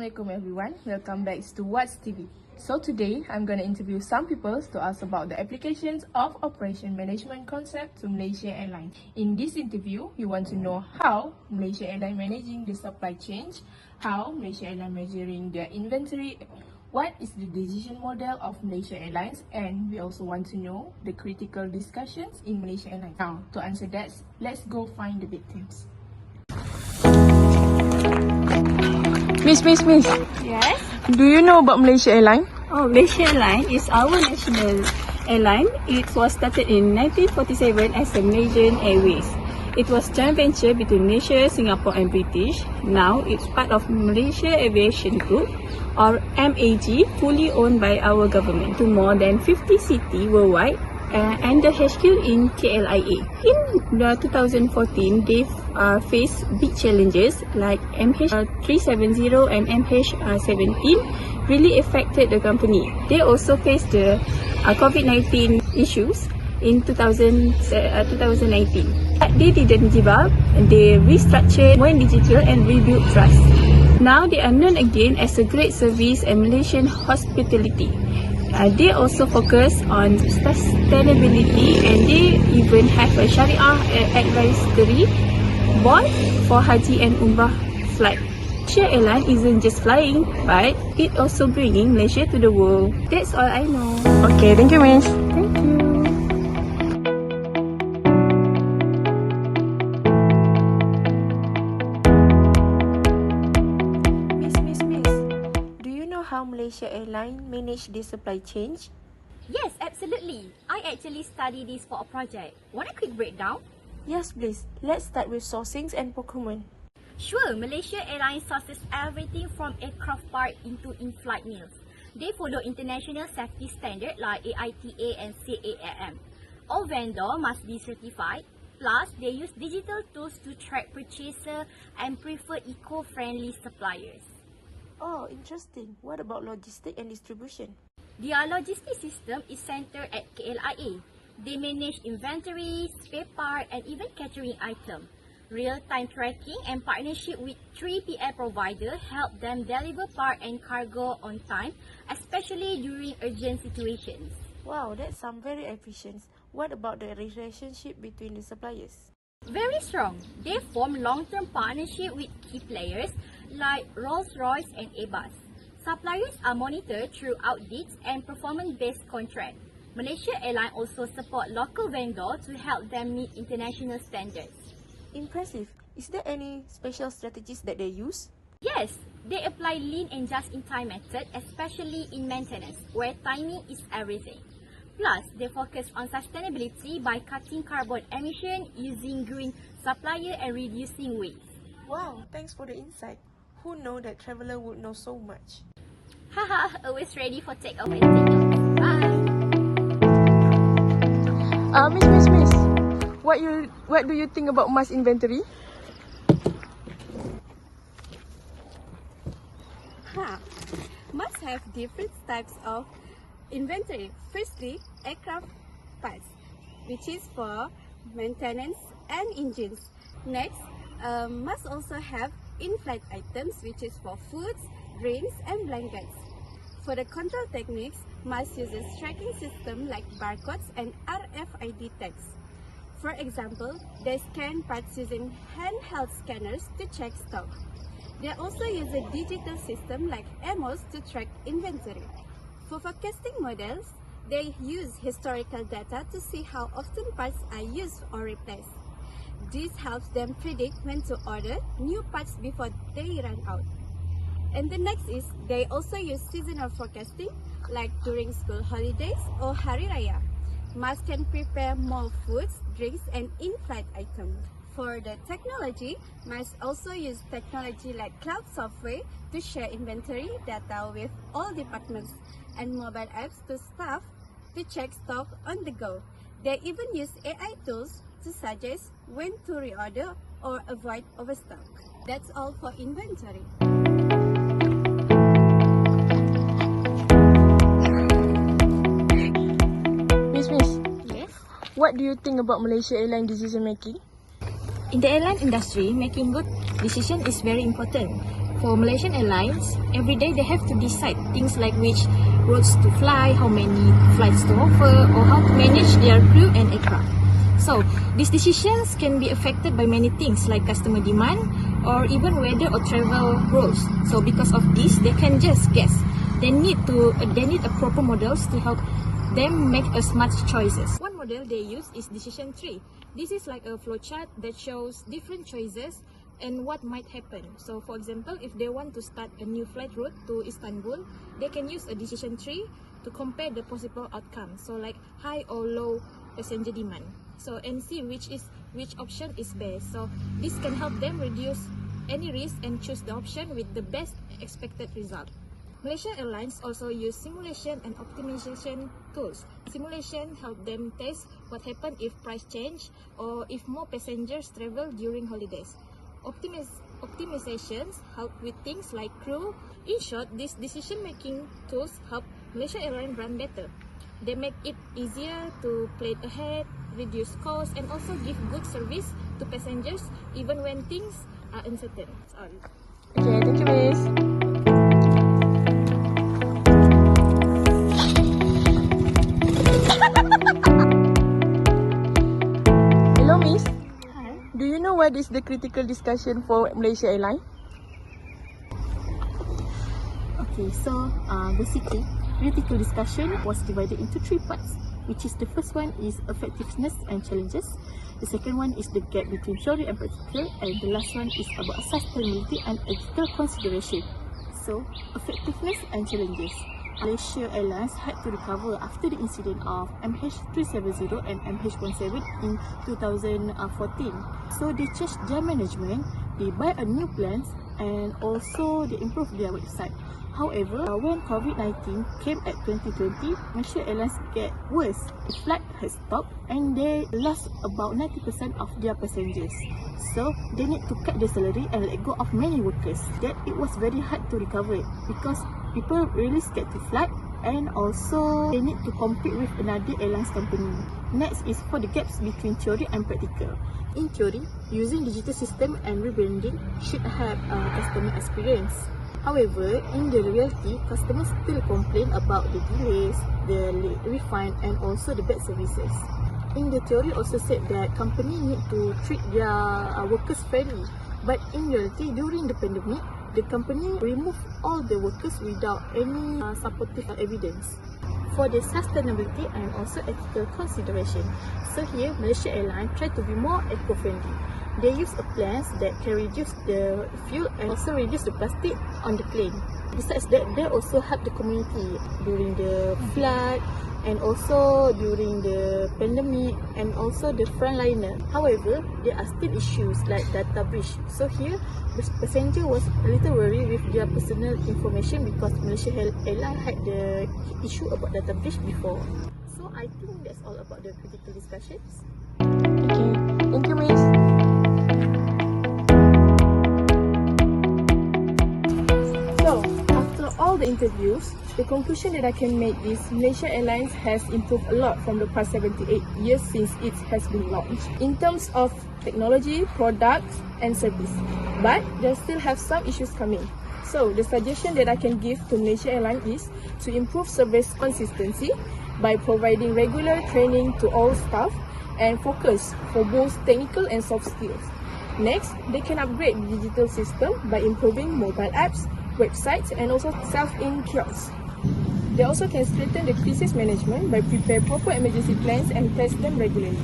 Assalamualaikum everyone, welcome back to What's TV. So today, I'm going to interview some people to ask about the applications of operation management concept to Malaysia Airlines. In this interview, you want to know how Malaysia Airlines managing the supply chain, how Malaysia Airlines measuring their inventory, what is the decision model of Malaysia Airlines, and we also want to know the critical discussions in Malaysia Airlines. Now, to answer that, let's go find the victims. Miss. Yes. Do you know about Malaysia Airlines? Oh, Malaysia Airlines is our national airline. It was started in 1947 as a Malaysian Airways. It was joint venture between Malaysia, Singapore and British. Now it's part of Malaysia Aviation Group or MAG, fully owned by our government to more than 50 cities worldwide and the HQ in KLIA. In 2014, they faced big challenges like MSS327 and MSS327 really affected the company. They also faced the COVID-19 issues in 2019. But they didn't give up. They restructured, went digital and rebuilt trust. Now they are known again as a great service and Malaysian hospitality. They also focus on sustainability and they even have a Sharia advisory board for Haji and Umrah flight. Malaysia Airlines isn't just flying, but it also bringing Malaysia to the world. That's all I know. Okay, thank you, Miss. Thank you. How Malaysia Airlines manage the supply chain? Yes, absolutely. I actually studied this for a project. Want a quick breakdown? Yes, please. Let's start with sourcing and procurement. Sure, Malaysia Airlines sources everything from aircraft part into in-flight meals. They follow international safety standards like AITA and CAAM. All vendors must be certified. Plus, they use digital tools to track purchaser and prefer eco-friendly suppliers. Oh, interesting. What about logistics and distribution? Their logistics system is centered at KLIA. They manage inventory, spare part, and even catering items. Real-time tracking and partnership with 3PL providers help them deliver part and cargo on time, especially during urgent situations. Wow, that sounds very efficient. What about the relationship between the suppliers? Very strong. They form long-term partnership with key players like Rolls-Royce and Airbus. Suppliers are monitored through audits and performance-based contracts. Malaysia Airlines also support local vendors to help them meet international standards. Impressive. Is there any special strategies that they use? Yes, they apply lean and just-in-time method, especially in maintenance, where timing is everything. Plus, they focus on sustainability by cutting carbon emission, using green supplier and reducing waste. Wow, thanks for the insight. Who knew that traveler would know so much? Haha, always ready for takeoff and takeoff. Bye. Miss. What do you think about mass inventory? Must have different types of inventory. Firstly, aircraft parts, which is for maintenance and engines. Next, must also have in-flight items, which is for foods, drinks and blankets. For the control techniques, must use a tracking system like barcodes and RFID tags. For example, they scan parts using handheld scanners to check stock. They also use a digital system like MOS to track inventory. For forecasting models, they use historical data to see how often parts are used or replaced. This helps them predict when to order new parts before they run out. And the next is, they also use seasonal forecasting, like during school holidays or Hari Raya. MAS can prepare more foods, drinks and in-flight items. For the technology, MAS also use technology like cloud software to share inventory data with all departments and mobile apps to staff to check stock on the go. They even use AI tools to suggest when to reorder or avoid overstock. That's all for inventory. Miss. Yes. What do you think about Malaysia Airlines decision making? In the airline industry, making good decision is very important. For Malaysian Airlines, every day they have to decide things like which routes to fly, how many flights to offer, or how to manage their crew and aircraft. So, these decisions can be affected by many things like customer demand or even weather or travel rules. So, because of this, they can just guess. They need a proper models to help them make a smart choices. One model they use is decision tree. This is like a flowchart that shows different choices and what might happen. So for example, if they want to start a new flight route to Istanbul, they can use a decision tree to compare the possible outcomes. So like high or low passenger demand. So and see which option is best. So this can help them reduce any risk and choose the option with the best expected result. Malaysian Airlines also use simulation and optimization tools. Simulation help them test what happens if price change or if more passengers travel during holidays. Optimizations help with things like crew. In short, these decision-making tools help Malaysian Airlines run better. They make it easier to plan ahead, reduce costs, and also give good service to passengers even when things are uncertain. That's all. Okay, thank you, Miss. Hello, Miss. Hi. Do you know what is the critical discussion for Malaysia Airlines? Okay, so basically, critical discussion was divided into 3 parts, which is the first one is effectiveness and challenges, the second one is the gap between theory and practical, and the last one is about sustainability and ethical consideration. So, effectiveness and challenges. Malaysia Airlines had to recover after the incident of MH370 and MH17 in 2014. So they changed their management, they buy a new plans, and also they improved their website. However, when COVID-19 came at 2020, Malaysia Airlines get worse. The flight has stopped and they lost about 90% of their passengers. So they need to cut their salary and let go of many workers. That it was very hard to recover because people really scared to fly, and also they need to compete with another airlines company. Next is for the gaps between theory and practical. In theory, using digital system and rebranding should help customer experience. However, in the reality, customers still complain about the delays, the late refund, and also the bad services. In the theory also said that company need to treat their workers fairly, but in reality, during the pandemic, the company removed all the workers without any supportive evidence. For the sustainability and also ethical consideration, so here Malaysia Airlines try to be more eco-friendly. They use a plans that can reduce the fuel and also reduce the plastic on the plane. Besides that, they also help the community during the flood and also during the pandemic and also the frontliner. However, there are still issues like data breach. So here, the passenger was a little worried with their personal information because Malaysia Airlines had the issue about data breach before. So I think that's all about the critical discussions. Okay, thank you, Miss. So, after all the interviews, the conclusion that I can make is Malaysia Airlines has improved a lot from the past 78 years since it has been launched in terms of technology, products, and service. But they still have some issues coming. So, the suggestion that I can give to Malaysia Airlines is to improve service consistency by providing regular training to all staff and focus for both technical and soft skills. Next, they can upgrade the digital system by improving mobile apps, websites, and also self-in kiosks. They also can strengthen the crisis management by prepare proper emergency plans and test them regularly.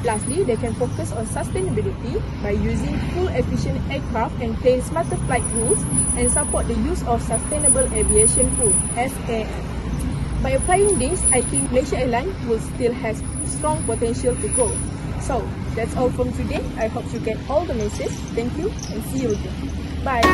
Lastly, they can focus on sustainability by using fuel efficient aircraft and plane smarter flight rules and support the use of sustainable aviation fuel (SAF). By applying this, I think Malaysia Airlines will still have strong potential to grow. So, that's all from today. I hope you get all the messages. Thank you and see you again. Bye.